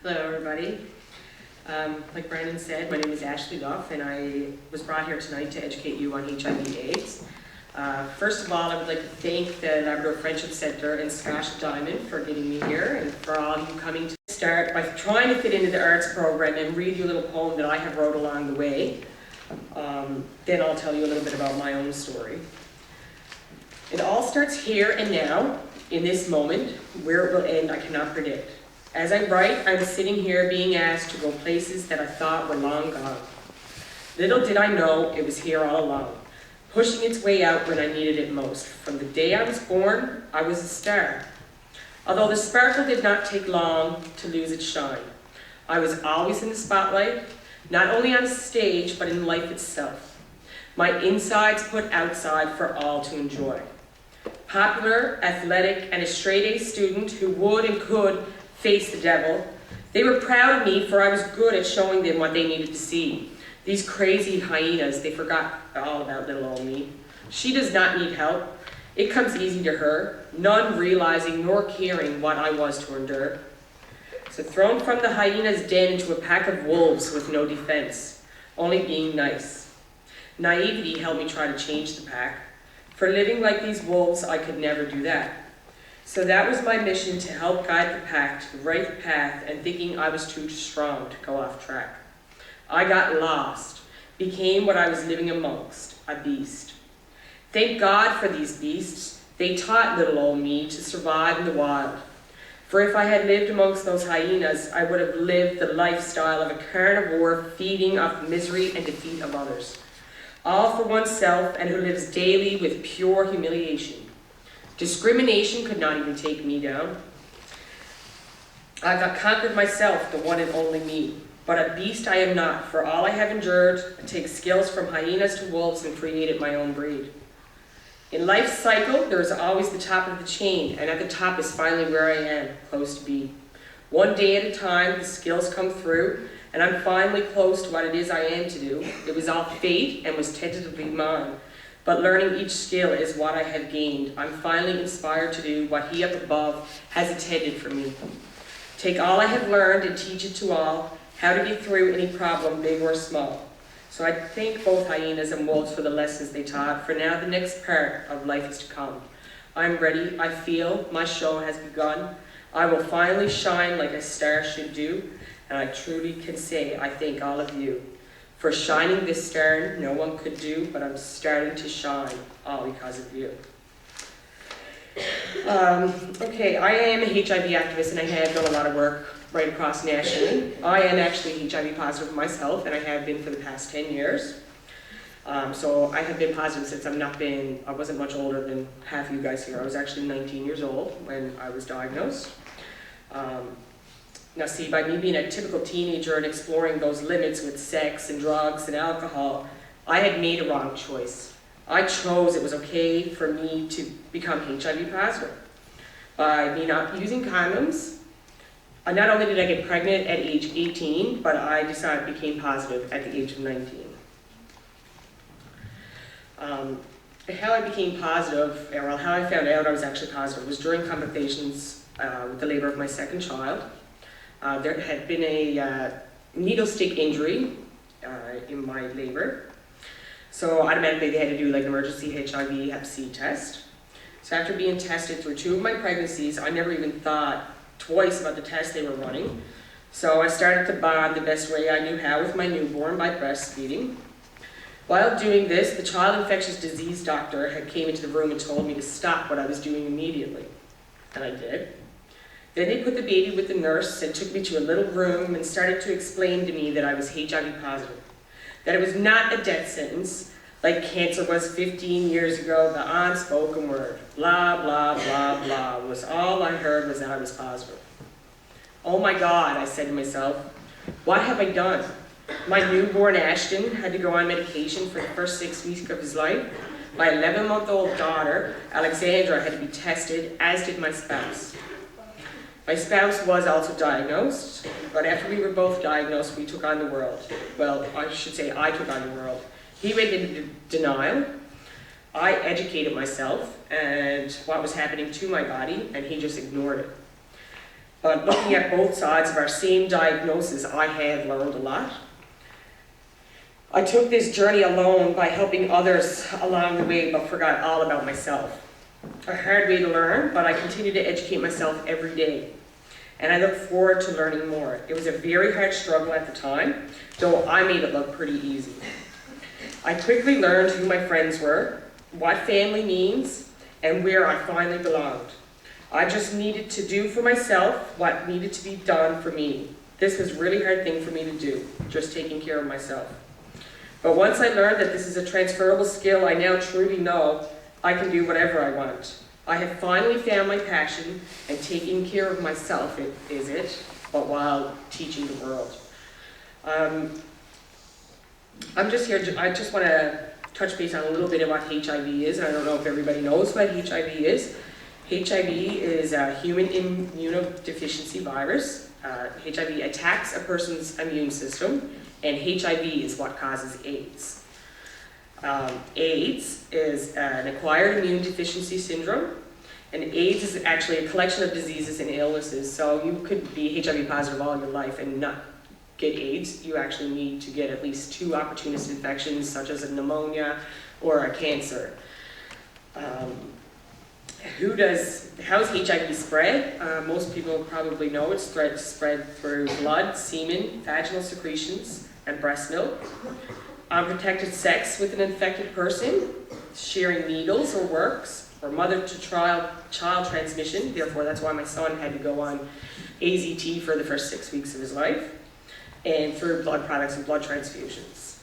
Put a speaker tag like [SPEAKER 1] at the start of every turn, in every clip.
[SPEAKER 1] Hello, everybody. Like Brandon said, my name is Duff, and I was brought here tonight to educate you on HIV/AIDS. First of all, I would like to thank the Labrador Friendship Center and Scotia Diamond for getting me here, and for all of you coming to start by trying to fit into the arts program and read you a little poem that I have wrote along the way. Then I'll tell you a little bit about my own story. It all starts here and now, in this moment. Where it will end, I cannot predict. As I write, I'm sitting here being asked to go places that I thought were long gone. Little did I know it was here all along, pushing its way out when I needed it most. From the day I was born, I was a star. Although the sparkle did not take long to lose its shine, I was always in the spotlight, not only on stage, but in life itself. My insides put outside for all to enjoy. Popular, athletic, and a straight-A student who would and could face the devil. They were proud of me, for I was good at showing them what they needed to see. These crazy hyenas, they forgot all about little old me. She does not need help. It comes easy to her, none realizing nor caring what I was to endure. So thrown from the hyena's den into a pack of wolves with no defense, only being nice. Naivety helped me try to change the pack. For living like these wolves, I could never do that. So that was my mission, to help guide the pack to the right path, and thinking I was too strong to go off track. I got lost, became what I was living amongst, a beast. Thank God for these beasts. They taught little old me to survive in the wild. For if I had lived amongst those hyenas, I would have lived the lifestyle of a carnivore, feeding off the misery and defeat of others, all for oneself, and who lives daily with pure humiliation. Discrimination could not even take me down. I got conquered myself, the one and only me. But a beast I am not, for all I have endured. I take skills from hyenas to wolves and created my own breed. In life's cycle, there is always the top of the chain, and at the top is finally where I am, close to be. One day at a time, the skills come through, and I'm finally close to what it is I am to do. It was all fate and was tentatively mine. But learning each skill is what I have gained. I'm finally inspired to do what He up above has intended for me. Take all I have learned and teach it to all, how to get through any problem, big or small. So I thank both hyenas and wolves for the lessons they taught, for now the next part of life is to come. I'm ready, I feel, my show has begun. I will finally shine like a star should do, and I truly can say I thank all of you for shining this star no one could do, but I'm starting to shine, all because of you. Okay, I am a HIV activist, and I have done a lot of work right across nationally. I am actually HIV positive myself, and I have been for the past 10 years. So I have been positive since I wasn't much older than half of you guys here. I was actually 19 years old when I was diagnosed. Now see, by me being a typical teenager and exploring those limits with sex and drugs and alcohol, I had made a wrong choice. I chose it was okay for me to become HIV positive. By me not using condoms, not only did I get pregnant at age 18, but I became positive at the age of 19. How I became positive, or how I found out I was actually positive, was during complications with the labor of my second child. There had been a needle stick injury in my labor. So automatically they had to do like an emergency HIV Hep C test. So after being tested through 2 of my pregnancies, I never even thought twice about the test they were running. So I started to bond the best way I knew how with my newborn by breastfeeding. While doing this, the child infectious disease doctor had came into the room and told me to stop what I was doing immediately. And I did. Then they put the baby with the nurse and took me to a little room and started to explain to me that I was HIV positive. That it was not a death sentence, like cancer was 15 years ago, the unspoken word. Blah, blah, blah, blah, was all I heard was that I was positive. Oh my God, I said to myself, what have I done? My newborn Ashton had to go on medication for the first 6 weeks of his life. My 11-month-old daughter, Alexandra, had to be tested, as did my spouse. My spouse was also diagnosed, but after we were both diagnosed, we took on the world. Well, I should say I took on the world. He went into denial. I educated myself and what was happening to my body, and he just ignored it. But looking at both sides of our same diagnosis, I have learned a lot. I took this journey alone by helping others along the way, but forgot all about myself. A hard way to learn, but I continue to educate myself every day. And I look forward to learning more. It was a very hard struggle at the time, though I made it look pretty easy. I quickly learned who my friends were, what family means, and where I finally belonged. I just needed to do for myself what needed to be done for me. This was a really hard thing for me to do, just taking care of myself. But once I learned that this is a transferable skill, I now truly know I can do whatever I want. I have finally found my passion, and taking care of myself is it, but while teaching the world. I'm just here, I just want to touch base on a little bit of what HIV is, and I don't know if everybody knows what HIV is. HIV is a human immunodeficiency virus. HIV attacks a person's immune system, and HIV is what causes AIDS. AIDS is an acquired immune deficiency syndrome, and AIDS is actually a collection of diseases and illnesses. So you could be HIV positive all your life and not get AIDS. You actually need to get at least 2 opportunistic infections, such as a pneumonia or a cancer. How's HIV spread? Most people probably know it's spread through blood, semen, vaginal secretions, and breast milk. Unprotected sex with an infected person, sharing needles or works, or mother-to-child transmission. Therefore, that's why my son had to go on AZT for the first 6 weeks of his life, and through blood products and blood transfusions.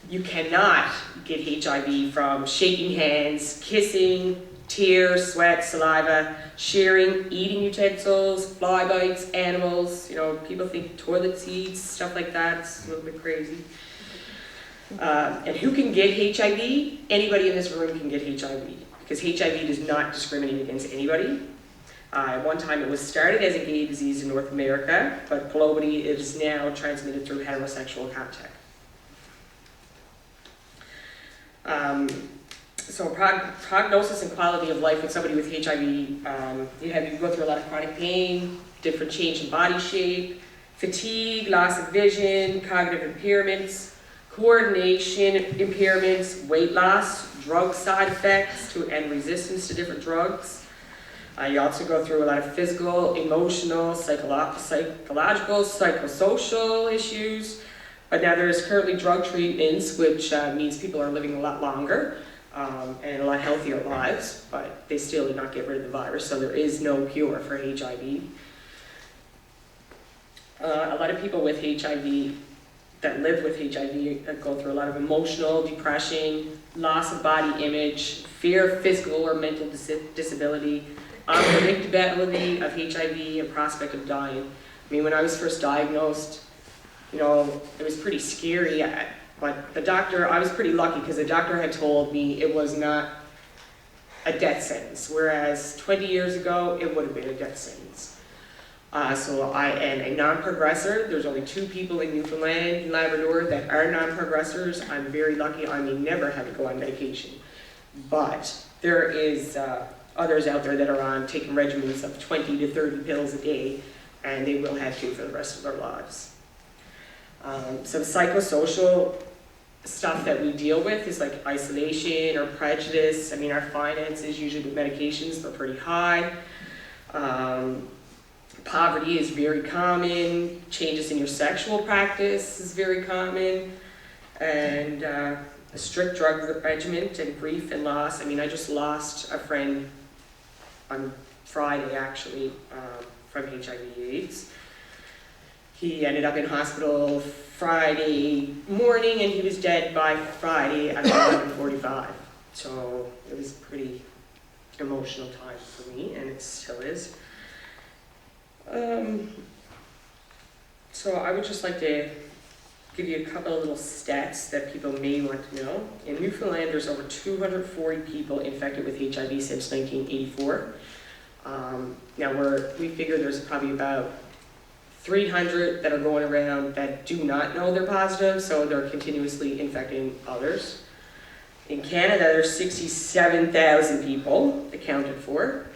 [SPEAKER 1] You cannot get HIV from shaking hands, kissing, tears, sweat, saliva, sharing, eating utensils, fly bites, animals. You know, people think toilet seats, stuff like that. It's a little bit crazy. And who can get HIV? Anybody in this room can get HIV, because HIV does not discriminate against anybody. At one time it was started as a gay disease in North America, but globally it is now transmitted through heterosexual contact. So prognosis and quality of life with somebody with HIV, you go through a lot of chronic pain, different change in body shape, fatigue, loss of vision, cognitive impairments, coordination impairments, weight loss, drug side effects, and resistance to different drugs. You also go through a lot of physical, emotional, psychological, psychosocial issues. But now there's currently drug treatments, which means people are living a lot longer and a lot healthier lives, but they still did not get rid of the virus, so there is no cure for HIV. A lot of people with HIV that live with HIV go through a lot of emotional depression, loss of body image, fear of physical or mental disability, unpredictability of HIV, and prospect of dying. I mean, when I was first diagnosed, you know, it was pretty scary, but the doctor, I was pretty lucky because the doctor had told me it was not a death sentence, whereas 20 years ago, it would have been a death sentence. So I am a non-progressor. There's only 2 people in Newfoundland and Labrador that are non-progressors. I'm very lucky. I may never have to go on medication. But there is others out there that are on taking regimens of 20 to 30 pills a day, and they will have to for the rest of their lives. Some psychosocial stuff that we deal with is like isolation or prejudice. I mean, our finances, usually with medications, are pretty high. Poverty is very common. Changes in your sexual practice is very common. And a strict drug regimen and grief and loss. I mean, I just lost a friend on Friday, actually, from HIV/AIDS. He ended up in hospital Friday morning, and he was dead by Friday at 11:45. So it was a pretty emotional time for me, and it still is. So I would just like to give you a couple of little stats that people may want to know. In Newfoundland, there's over 240 people infected with HIV since 1984. Now we figure there's probably about 300 that are going around that do not know they're positive, so they're continuously infecting others. In Canada, there's 67,000 people accounted for.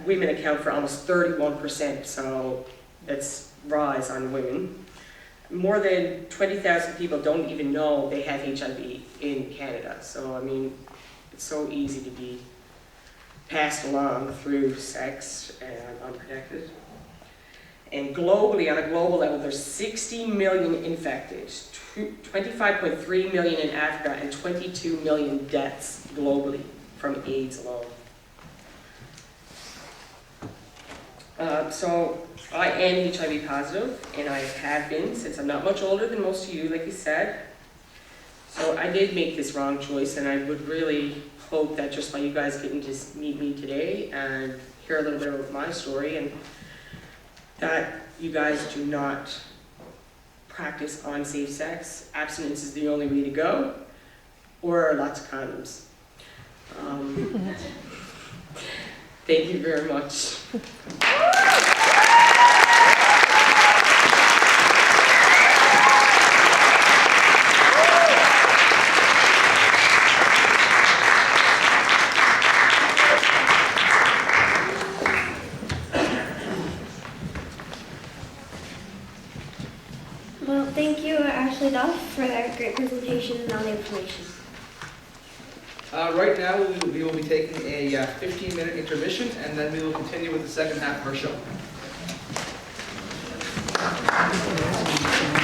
[SPEAKER 1] Women account for almost 31%, so that's rise on women. More than 20,000 people don't even know they have HIV in Canada. So, I mean, it's so easy to be passed along through sex and unprotected. And globally, on a global level, there's 60 million infected, 25.3 million in Africa, and 22 million deaths globally from AIDS alone. So I am HIV positive, and I have been since I'm not much older than most of you, like you said. So I did make this wrong choice, and I would really hope that just by you guys getting to meet me today and hear a little bit about my story, and that you guys do not practice unsafe sex. Abstinence is the only way to go, or lots of condoms. Thank you very much.
[SPEAKER 2] Well, thank you, Ashley Duff, for that great presentation and all the information.
[SPEAKER 3] Right now, we will be taking a 15-minute intermission, and then we will continue with the second half of our show.